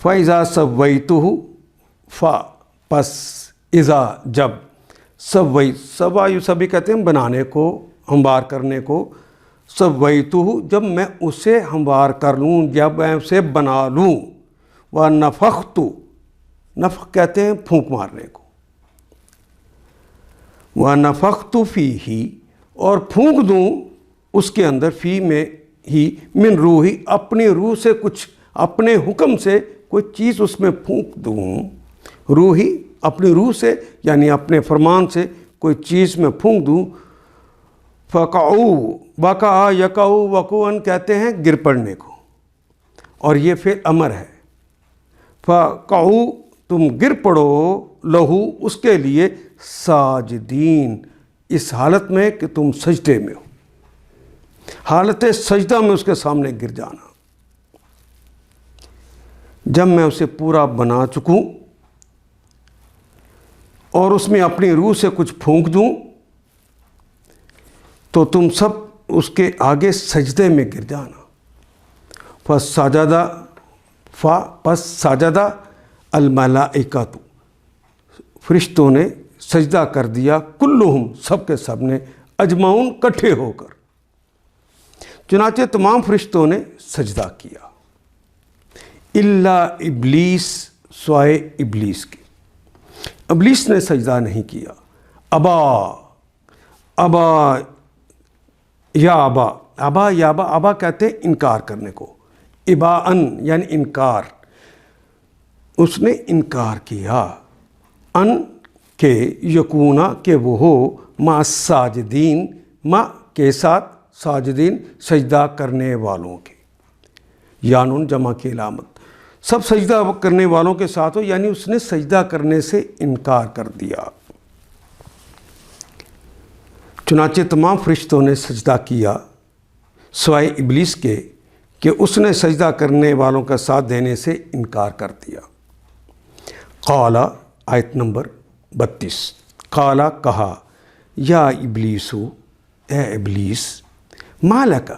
فَإِذَا سَوَّيْتُهُ، پس اذا، جب، سوا سبھی کہتے ہیں بنانے کو، ہموار کرنے کو، سویتہ، جب میں اسے ہموار کر لوں، جب میں اسے بنا لوں، وَنَفَخْتُ، نفخ کہتے ہیں پھونک مارنے کو، وَنَفَخْتُ فِيهِ، اور پھونک دوں اس کے اندر، فی میں ہی، من روحی، اپنی روح سے کچھ، اپنے حکم سے کوئی چیز اس میں پھونک دوں، روحی اپنی روح سے، یعنی اپنے فرمان سے کوئی چیز میں پھونک دوں، فَقَعُوا، وَقَعَ یَقَعُ وَقُوًا کہتے ہیں گر پڑنے کو، اور یہ فعل امر ہے۔ فَقَعُوا، تم گر پڑو، لہو، اس کے لیے، ساجدین، اس حالت میں کہ تم سجدے میں ہو، حالت سجدہ میں اس کے سامنے گر جانا۔ جب میں اسے پورا بنا چکوں اور اس میں اپنی روح سے کچھ پھونک دوں تو تم سب اس کے آگے سجدے میں گر جانا۔ پس سجدہ الملائکۃ، فرشتوں نے سجدہ کر دیا، کلہم، سب کے سب نے، اجمعون، کٹھے ہو کر، چنانچہ تمام فرشتوں نے سجدہ کیا، الا ابلیس، سوائے ابلیس کے، ابلیس نے سجدہ نہیں کیا۔ ابا ابا کہتے ہیں انکار کرنے کو، اباءن یعنی انکار، اس نے انکار کیا، ان کے، یکونا، کہ وہ ہو، مع الساجدین، مع کے ساتھ، ساجدین، سجدہ کرنے والوں کے، یانون جمع کی علامت، سب سجدہ کرنے والوں کے ساتھ ہو، یعنی اس نے سجدہ کرنے سے انکار کر دیا۔ چنانچہ تمام فرشتوں نے سجدہ کیا سوائے ابلیس کے کہ اس نے سجدہ کرنے والوں کا ساتھ دینے سے انکار کر دیا۔ قال، آیت نمبر 32، قال، کہا، یا ابلیسو، اے ابلیس، ما لکا،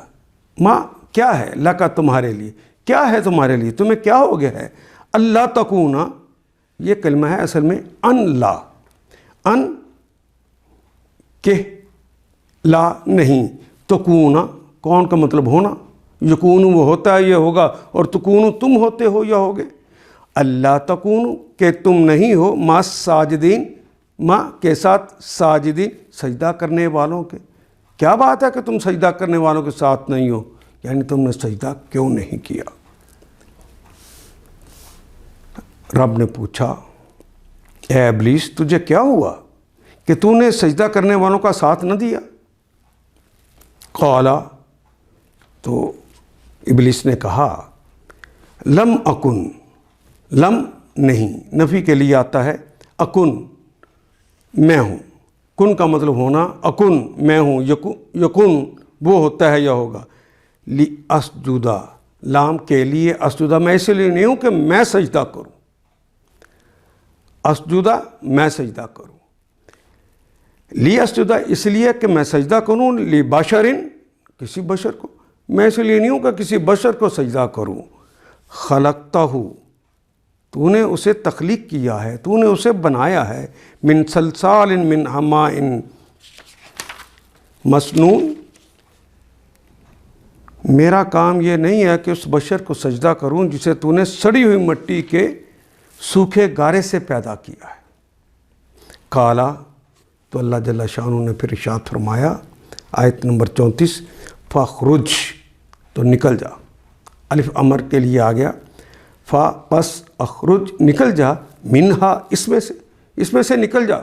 ما کیا ہے، لکا تمہارے لیے، کیا ہے تمہارے لیے، تمہیں کیا ہو گیا ہے، اللہ تکونا، یہ کلمہ ہے اصل میں ان لا، ان کہ لا نہیں، تکونا، کون کا مطلب ہونا، یکون وہ ہوتا ہے، یہ ہوگا، اور تکون تم ہوتے ہو یا ہوگے، اللہ تکون کہ تم نہیں ہو، مع ساجدین، مع کے ساتھ، ساجدین، سجدہ کرنے والوں کے، کیا بات ہے کہ تم سجدہ کرنے والوں کے ساتھ نہیں ہو، یعنی تم نے سجدہ کیوں نہیں کیا؟ رب نے پوچھا اے ابلیس تجھے کیا ہوا کہ تو نے سجدہ کرنے والوں کا ساتھ نہ دیا؟ قالا، تو ابلیس نے کہا لم اکن، لم نہیں، نفی کے لیے آتا ہے، اکن میں ہوں، کن کا مطلب ہونا، اکن میں ہوں، یکن وہ ہوتا ہے یا ہوگا، لی اسجدہ لام کے لیے اسجدہ میں اس لیے نہیں ہوں کہ میں سجدہ کروں، اسجدہ میں سجدہ کروں، لی اسجدہ اس لیے کہ میں سجدہ کروں، لی بشرن کسی بشر کو، میں اس لیے نہیں ہوں کہ کسی بشر کو سجدہ کروں، خلقتہ تو نے اسے تخلیق کیا ہے، تو نے اسے بنایا ہے، من صلصال من حماء مسنون، میرا کام یہ نہیں ہے کہ اس بشر کو سجدہ کروں جسے تو نے سڑی ہوئی مٹی کے سوکھے گارے سے پیدا کیا ہے۔ قالا، تو اللہ جل شانہ نے پھر ارشاد فرمایا آیت نمبر 34، فخرج تو نکل جا، الف امر کے لیے آ گیا، فا پس اخرج نکل جا، منہا اس میں سے نکل جا،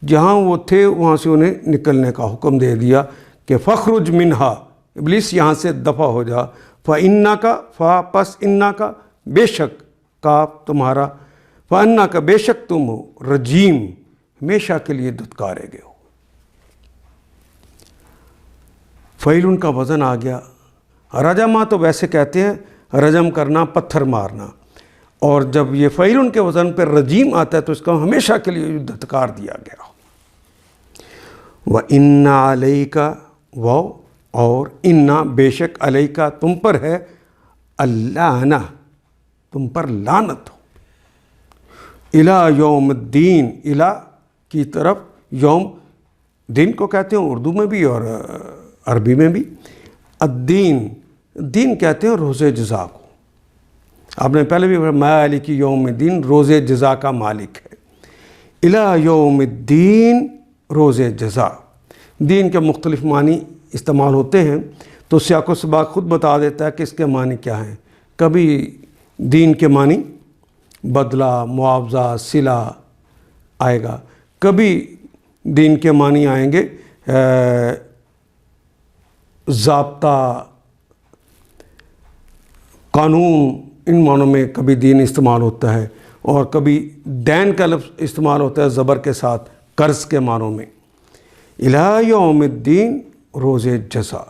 جہاں وہ تھے وہاں سے انہیں نکلنے کا حکم دے دیا کہ فخرج منہا، ابلیس یہاں سے دفع ہو جا، فَإِنَّكَ فا پس انا کا بے شک، کا تمہارا، فَأَنَّا کا بے شک تم ہو، رجیم ہمیشہ کے لیے دھتکارے گئے ہو۔ فعیل کا وزن آ گیا، رجما تو ویسے کہتے ہیں رجم کرنا، پتھر مارنا، اور جب یہ فعیل کے وزن پر رجیم آتا ہے تو اس کا ہمیشہ کے لیے دھتکار دیا گیا۔ وَإِنَّ عَلَيْكَ وہ اور انا بے شک علیکہ تم پر ہے، اللعنہ تم پر لعنت ہو، الی یوم الدین، الی کی طرف، یوم دن کو کہتے ہیں اردو میں بھی اور عربی میں بھی، الدین دین کہتے ہیں روز جزا کو، آپ نے پہلے بھی مالک یوم الدین روز جزا کا مالک ہے، الی یوم الدین روز جزا، دین کے مختلف معنی استعمال ہوتے ہیں، تو سیاق و سباق خود بتا دیتا ہے کہ اس کے معنی کیا ہیں۔ کبھی دین کے معنی بدلہ، معاوضہ، صلہ آئے گا، کبھی دین کے معنی آئیں گے ضابطہ، قانون، ان معنوں میں کبھی دین استعمال ہوتا ہے، اور کبھی دین کا لفظ استعمال ہوتا ہے زبر کے ساتھ، قرض کے معنوں میں، الی یوم الدین روز جزا،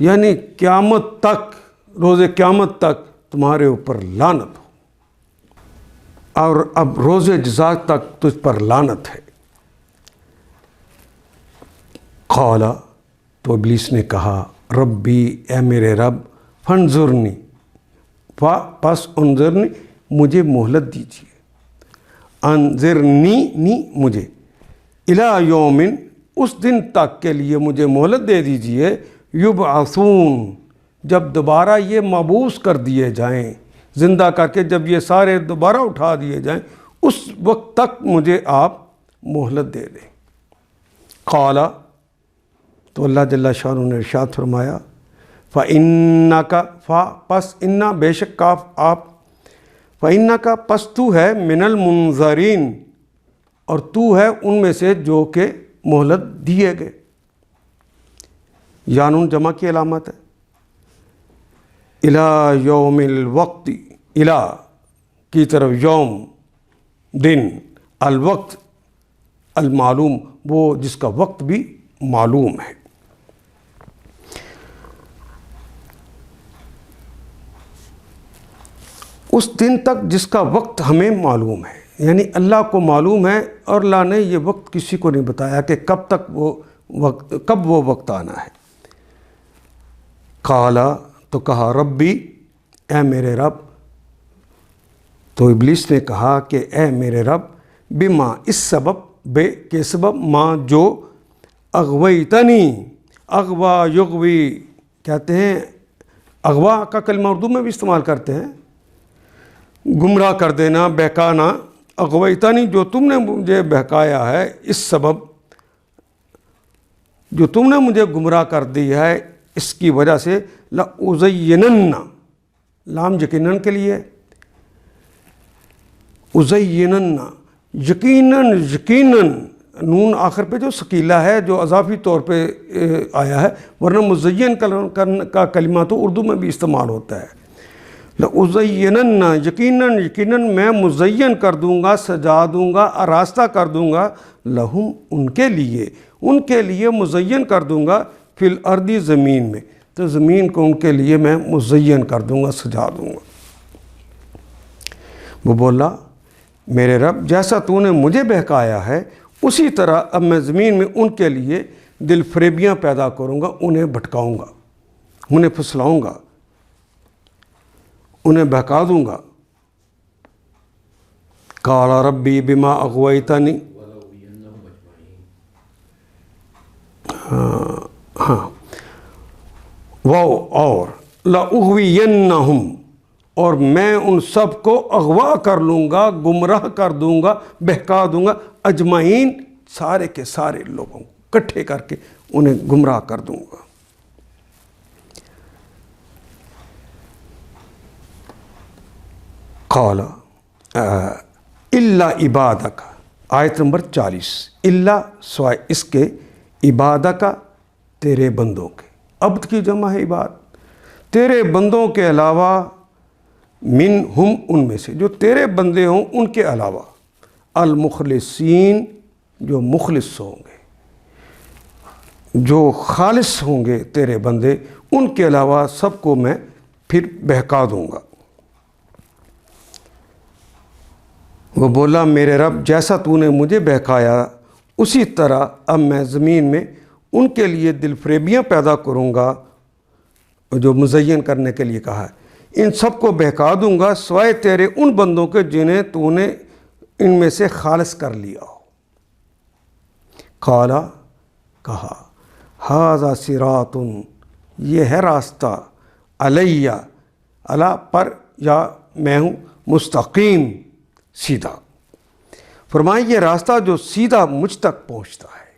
یعنی قیامت تک، روز قیامت تک تمہارے اوپر لعنت ہو، اور اب روز جزا تک تجھ پر لعنت ہے۔ قالا، تو ابلیس نے کہا ربی اے میرے رب، فانظرنی پس انظرنی مجھے مہلت دیجیے، انظرنی نی مجھے، الی یومن اس دن تک کے لیے مجھے مہلت دے دیجیے، یبعثون جب دوبارہ یہ مبعوث کر دیے جائیں، زندہ کر کے جب یہ سارے دوبارہ اٹھا دیے جائیں، اس وقت تک مجھے آپ مہلت دے دیں۔ قالا، تو اللہ جل شانہ نے ارشاد فرمایا فَإِنَّكَ فا پس انا بے شک کاف آپ، فَإِنَّكَ پس تو ہے من المنظرین، اور تو ہے ان میں سے جو کہ مہلت دیے گئے، یانون جمع کی علامت ہے، الی یوم الوقت، الی کی طرف، یوم دن، الوقت المعلوم وہ جس کا وقت بھی معلوم ہے۔ اس دن تک جس کا وقت ہمیں معلوم ہے، یعنی اللہ کو معلوم ہے، اور اللہ نے یہ وقت کسی کو نہیں بتایا کہ کب تک وہ وقت آنا ہے۔ قالا، تو کہا ربی اے میرے رب، تو ابلیس نے کہا کہ اے میرے رب، بما اس سبب، بے کے سبب، ماں جو اغویتنی، اغوا یغوی کہتے ہیں، اغوا کا کلمہ اردو میں بھی استعمال کرتے ہیں، گمراہ کر دینا، بہکانا، اغویتنی جو تم نے مجھے بہکایا ہے، اس سبب جو تم نے مجھے گمراہ کر دیا ہے اس کی وجہ سے لَأُزَيِّنَنَّ، لام یقیناً کے لیے، اُزَيِّنَنَّ یقیناً نون آخر پہ جو ثقیلہ ہے جو اضافی طور پہ آیا ہے، ورنہ مزین کا کلمہ تو اردو میں بھی استعمال ہوتا ہے۔ لَأُزَيِّنَنَّ یقیناً میں مزین کر دوں گا، سجا دوں گا، آراستہ کر دوں گا، لہم ان کے لیے مزین کر دوں گا، فی الارض زمین میں، تو زمین کو ان کے لیے میں مزین کر دوں گا، سجا دوں گا۔ وہ بولا میرے رب جیسا تو نے مجھے بہکایا ہے اسی طرح اب میں زمین میں ان کے لیے دل فریبیاں پیدا کروں گا، انہیں بھٹکاؤں گا، انہیں پھسلاؤں گا، انہیں بہکا دوں گا۔ قال ربی بما اغویتنی، اور لأغوینہم، اور میں ان سب کو اغوا کر لوں گا، گمراہ کر دوں گا، بہکا دوں گا، اجمعین سارے کے سارے لوگوں کو اکٹھے کر کے انہیں گمراہ کر دوں گا۔ قال الا عبادک، آیت نمبر 40، الا سوائے اس کے، عبادک تیرے بندوں کے، عبد کی جمع ہے عباد، تیرے بندوں کے علاوہ، منہم ان میں سے، جو تیرے بندے ہوں ان کے علاوہ، المخلصین جو مخلص ہوں گے، جو خالص ہوں گے تیرے بندے، ان کے علاوہ سب کو میں پھر بہکا دوں گا۔ وہ بولا میرے رب جیسا تو نے مجھے بہکایا اسی طرح اب میں زمین میں ان کے لیے دل فریبیاں پیدا کروں گا، جو مزین کرنے کے لیے کہا ہے، ان سب کو بہکا دوں گا سوائے تیرے ان بندوں کے جنہیں تو نے ان میں سے خالص کر لیا ہو۔ قالا کہا، ھذا صراط، یہ ہے راستہ، علیہ علی پر یا میں ہوں، مستقیم سیدھا، فرمائیں یہ راستہ جو سیدھا مجھ تک پہنچتا ہے۔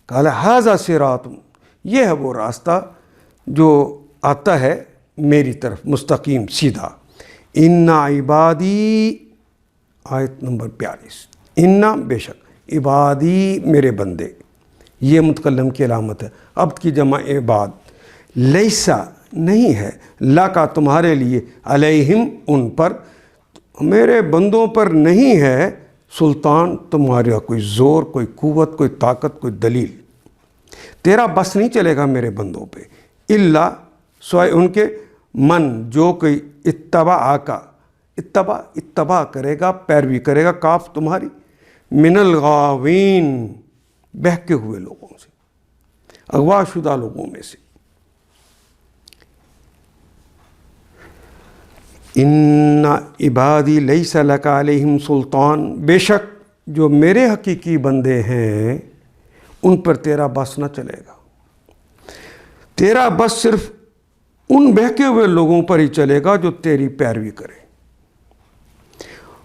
قال ھذا صراط، یہ ہے وہ راستہ جو آتا ہے میری طرف، مستقیم سیدھا۔ ان عبادی، آیت نمبر 42، ان بے شک، عبادی میرے بندے، یہ متکلم کی علامت ہے، عبد کی جمع عباد، لیسا نہیں ہے، لا کا تمہارے لیے، علیہم ان پر، میرے بندوں پر نہیں ہے سلطان، تمہارا کوئی زور، کوئی قوت، کوئی طاقت، کوئی دلیل، تیرا بس نہیں چلے گا میرے بندوں پہ، الا سوائے ان کے، من جو کوئی اتبع آکا، اتباع کرے گا، پیروی کرے گا، کاف تمہاری، من الغاوین بہکے ہوئے لوگوں سے، اغوا شدہ لوگوں میں سے۔ ان عبادی لیس لک علیہم سلطان، بے شک جو میرے حقیقی بندے ہیں ان پر تیرا بس نہ چلے گا، تیرا بس صرف ان بہکے ہوئے لوگوں پر ہی چلے گا جو تیری پیروی کرے۔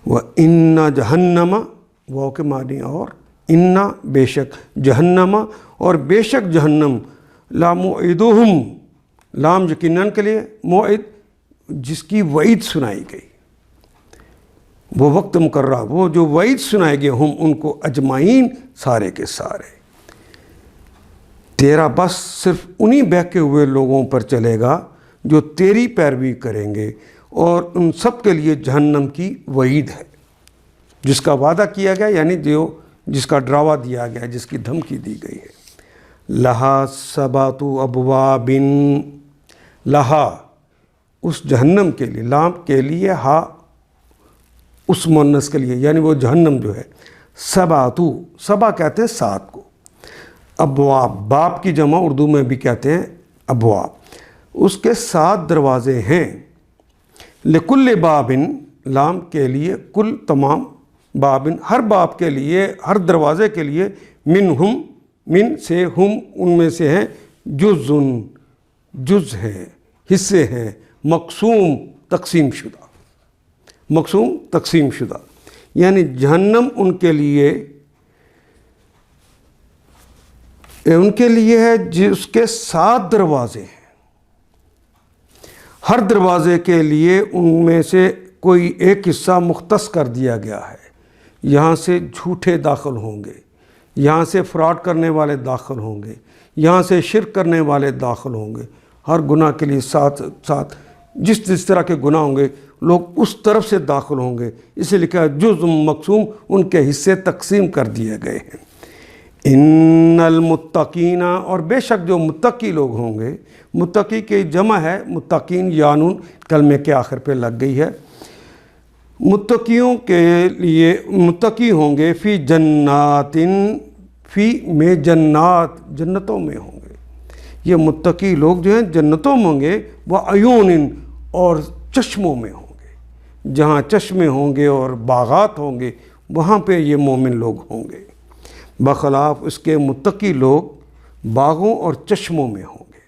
وَإِنَّ جَهَنَّمَ، وہ کے معنی اور، ان بے شک، جہنم اور بے شک جہنم، لَمُوعِدُهُمْ، لام یقیناً کے لیے، موعد جس کی وعید سنائی گئی، وہ وقت مقررہ، وہ جو وعید سنائے گئے، ہم ان کو اجمعین سارے کے سارے، تیرا بس صرف انہی بہکے ہوئے لوگوں پر چلے گا جو تیری پیروی کریں گے، اور ان سب کے لیے جہنم کی وعید ہے، جس کا وعدہ کیا گیا، یعنی جس کا ڈراوا دیا گیا، جس کی دھمکی دی گئی ہے۔ لہا سبعۃ ابواب، لہا اس جہنم کے لیے، لام کے لیے، ہا اس مؤنث کے لیے، یعنی وہ جہنم جو ہے، سبعۃ، سبع کہتے ہیں 7 کو، ابواب، باب کی جمع اردو میں بھی کہتے ہیں ابواب، اس کے 7 دروازے ہیں، لکل بابن، لام کے لیے، کل تمام، بابن ہر باب کے لیے، ہر دروازے کے لیے، منہم من سے، ہم ان میں سے ہیں، جزء جز ہیں، حصے ہیں، مقسوم تقسیم شدہ، مقسوم تقسیم شدہ، یعنی جہنم ان کے لیے ان کے لیے ہے جس کے 7 دروازے ہیں، ہر دروازے کے لیے ان میں سے کوئی ایک حصہ مختص کر دیا گیا ہے۔ یہاں سے جھوٹے داخل ہوں گے، یہاں سے فراڈ کرنے والے داخل ہوں گے، یہاں سے شرک کرنے والے داخل ہوں گے۔ ہر گناہ کے لیے ساتھ ساتھ جس طرح کے گناہ ہوں گے لوگ اس طرف سے داخل ہوں گے، اسے لکھا جزء مقسوم، ان کے حصے تقسیم کر دیے گئے ہیں۔ ان المتقین، اور بے شک جو متقی لوگ ہوں گے، متقی کی جمع ہے متقین، یانون کلمے کے آخر پہ لگ گئی ہے۔ متقیوں کے لیے متقی ہوں گے فی جنات، فی میں جنات، جنتوں میں ہوں گے۔ یہ متقی لوگ جو ہیں جنتوں میں ہوں گے، وہ عیون، اور چشموں میں ہوں گے۔ جہاں چشمے ہوں گے اور باغات ہوں گے وہاں پہ یہ مومن لوگ ہوں گے، بخلاف اس کے متقی لوگ باغوں اور چشموں میں ہوں گے۔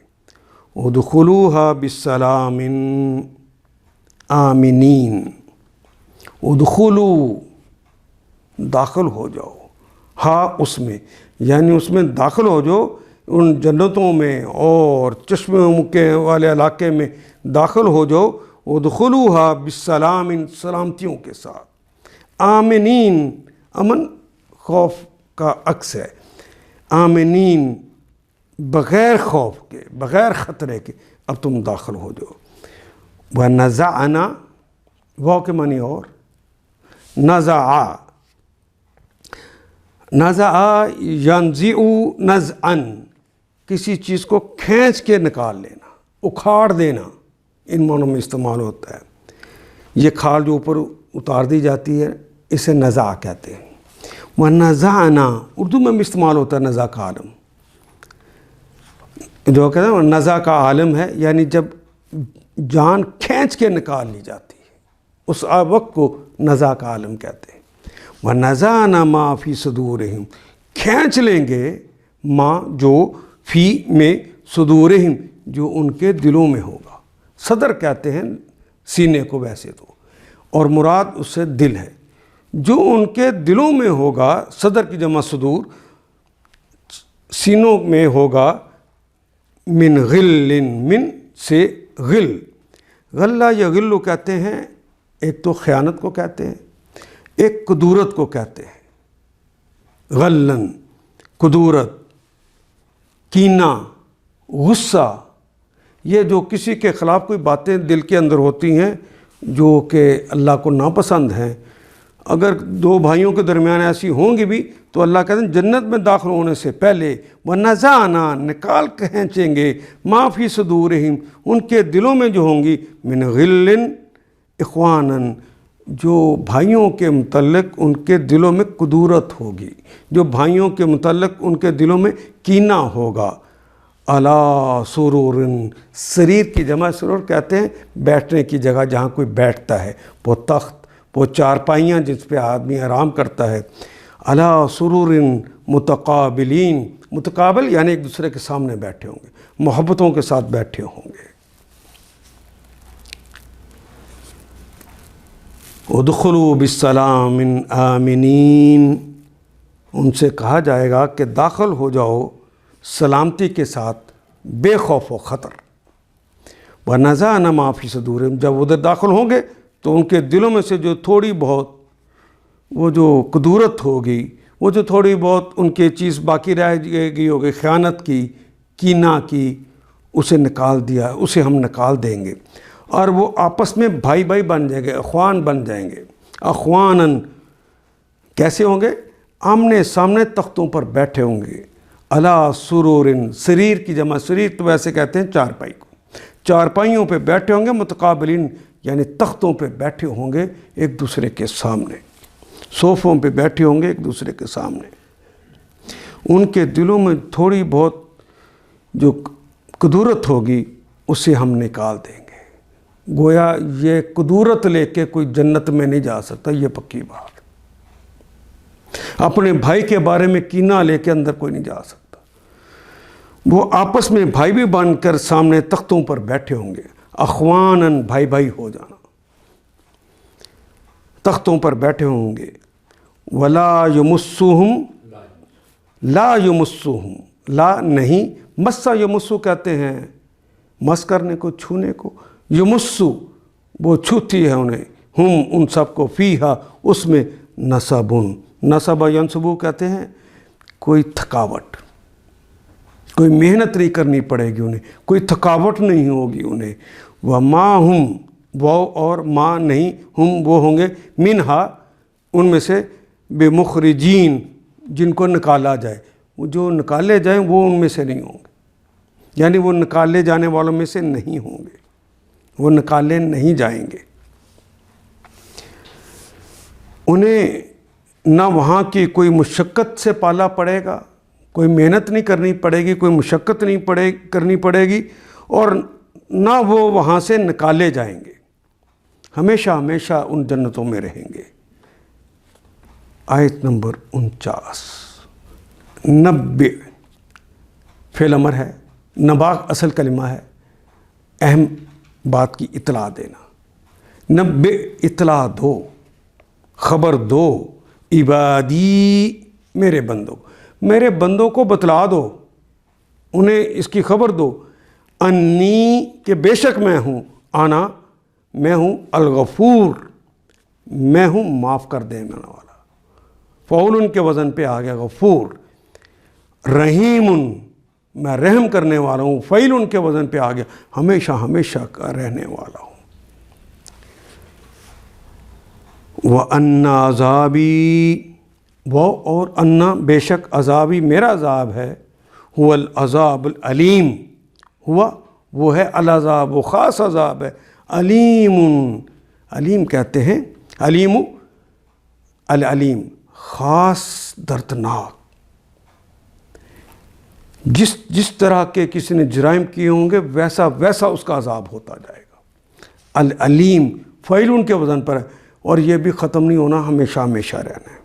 ادخلوها بالسلام آمنین، ادخلو داخل ہو جاؤ، ہاں اس میں، یعنی اس میں داخل ہو جاؤ، ان جنتوں میں اور چشموں کے والے علاقے میں داخل ہو جاؤ۔ ادخلوها بالسلام، سلامتیوں کے ساتھ۔ آمنین، امن خوف کا عکس ہے، آمنین بغیر خوف کے، بغیر خطرے کے اب تم داخل ہو جاؤ۔ وَنَزَعْنَا، واو کے معنی اور، نزع، نزع ینزع نزعا، کسی چیز کو کھینچ کے نکال لینا، اکھاڑ دینا، ان معنوں میں استعمال ہوتا ہے۔ یہ کھال جو اوپر اتار دی جاتی ہے اسے نزع کہتے ہیں۔ وَنَزَعْنَا، اردو میں بھی استعمال ہوتا ہے نزع کا عالم، جو کہتے ہیں نزع کا عالم ہے، یعنی جب جان کھینچ کے نکال لی جاتی ہے اس وقت کو نزع کا عالم کہتے ہیں۔ وَنَزَعْنَا مَا فِي صُدُورِهِمْ، کھینچ لیں گے ما جو فی میں صدورہم، جو ان کے دلوں میں ہوگا۔ صدر کہتے ہیں سینے کو ویسے تو، اور مراد اس سے دل ہے، جو ان کے دلوں میں ہوگا، صدر کی جمع صدور، سینوں میں ہوگا، من غل، من سے غل، غلہ یا غلو کہتے ہیں، ایک تو خیانت کو کہتے ہیں، ایک کدورت کو کہتے ہیں۔ غلن، کدورت، کینہ، غصہ، یہ جو کسی کے خلاف کوئی باتیں دل کے اندر ہوتی ہیں جو کہ اللہ کو ناپسند ہیں، اگر دو بھائیوں کے درمیان ایسی ہوں گی بھی تو اللہ کہتے ہیں جنت میں داخل ہونے سے پہلے وَنَزَعْنَا، نکال کھینچیں گے، مَا فِي صُدُورِهِمْ، ان کے دلوں میں جو ہوں گی، من غل اخواناً، جو بھائیوں کے متعلق ان کے دلوں میں کدورت ہوگی، جو بھائیوں کے متعلق ان کے دلوں میں کینہ ہوگا۔ علی سرور، سریر کی جمع سرور کہتے ہیں بیٹھنے کی جگہ جہاں کوئی بیٹھتا ہے، وہ تخت، وہ چارپائیاں جس پہ آدمی آرام کرتا ہے۔ علی سرور متقابلین، متقابل یعنی ایک دوسرے کے سامنے بیٹھے ہوں گے، محبتوں کے ساتھ بیٹھے ہوں گے۔ ادخلوا بالسلام آمنین، ان سے کہا جائے گا کہ داخل ہو جاؤ سلامتی کے ساتھ، بے خوف و خطر۔ وَنَزَعْنَا مَا فِي صُدُورِهِمْ، جب ادھر داخل ہوں گے تو ان کے دلوں میں سے جو تھوڑی بہت وہ جو کدورت ہوگی، وہ جو تھوڑی بہت ان کی چیز باقی رہ گئی ہوگی، خیانت کی، کینہ کی، اسے نکال دیا، اسے ہم نکال دیں گے، اور وہ آپس میں بھائی بھائی بن جائیں گے، اخوان بن جائیں گے۔ اخواناً کیسے ہوں گے؟ آمنے سامنے تختوں پر بیٹھے ہوں گے۔ علی سرور، سریر کی جمع سریر تو ویسے کہتے ہیں چارپائی کو، چارپائیوں پہ بیٹھے ہوں گے، متقابلین یعنی تختوں پہ بیٹھے ہوں گے ایک دوسرے کے سامنے، صوفوں پہ بیٹھے ہوں گے ایک دوسرے کے سامنے۔ ان کے دلوں میں تھوڑی بہت جو کدورت ہوگی اسے ہم نکال دیں گے۔ گویا یہ کدورت لے کے کوئی جنت میں نہیں جا سکتا، یہ پکی بات۔ اپنے بھائی کے بارے میں کینہ لے کے اندر کوئی نہیں جا سکتا۔ وہ آپس میں بھائی بھی بن کر سامنے تختوں پر بیٹھے ہوں گے، اخواناً بھائی بھائی ہو جانا، تختوں پر بیٹھے ہوں گے۔ ولا یمسہم، لا یمسہم، لا نہیں، مسا یمسو کہتے ہیں مس کرنے کو، چھونے کو، یمسو وہ چھوتی ہے انہیں، ہم ان سب کو، فیہا اس میں، نصبن، نصب ینصبو کہتے ہیں کوئی تھکاوٹ، کوئی محنت نہیں کرنی پڑے گی انہیں، کوئی تھکاوٹ نہیں ہوگی انہیں، وما ہم، وہ اور ما نہیں، ہم وہ ہوں گے، منہا ان میں سے، بمخرجین جن کو نکالا جائے، وہ جو نکالے جائیں وہ ان میں سے نہیں ہوں گے، یعنی وہ نکالے جانے والوں میں سے نہیں ہوں گے، وہ نکالے نہیں جائیں گے۔ انہیں نہ وہاں کی کوئی مشقت سے پالا پڑے گا، کوئی محنت نہیں کرنی پڑے گی، کوئی مشقت نہیں کرنی پڑے گی، اور نہ وہ وہاں سے نکالے جائیں گے، ہمیشہ ہمیشہ ان جنتوں میں رہیں گے۔ آیت نمبر 49، نبع فعل امر ہے، نبا اصل کلمہ ہے، اہم بات کی اطلاع دینا، نبع اطلاع دو، خبر دو، عبادی میرے بندوں، میرے بندوں کو بتلا دو، انہیں اس کی خبر دو، انی کہ بے شک میں ہوں، آنا میں ہوں، الغفور میں ہوں معاف کر دینے والا، فعول کے وزن پہ آ گیا غفور، رحیم میں رحم کرنے والا ہوں، فعیل کے وزن پہ آ گیا ہمیشہ ہمیشہ کا رہنے والا ہوں۔ وَأَنَّ عَذَابِي، وہ اور انا بے شک، عذابی میرا عذاب ہے، هو العذاب العلیم، ہوا وہ ہے العذاب، وہ خاص عذاب ہے، علیم، علیم کہتے ہیں، علیم العلیم خاص دردناک، جس طرح کے کسی نے جرائم کیے ہوں گے ویسا ویسا اس کا عذاب ہوتا جائے گا۔ العلیم فعیل کے وزن پر ہے، اور یہ بھی ختم نہیں ہونا، ہمیشہ ہمیشہ رہنا ہے۔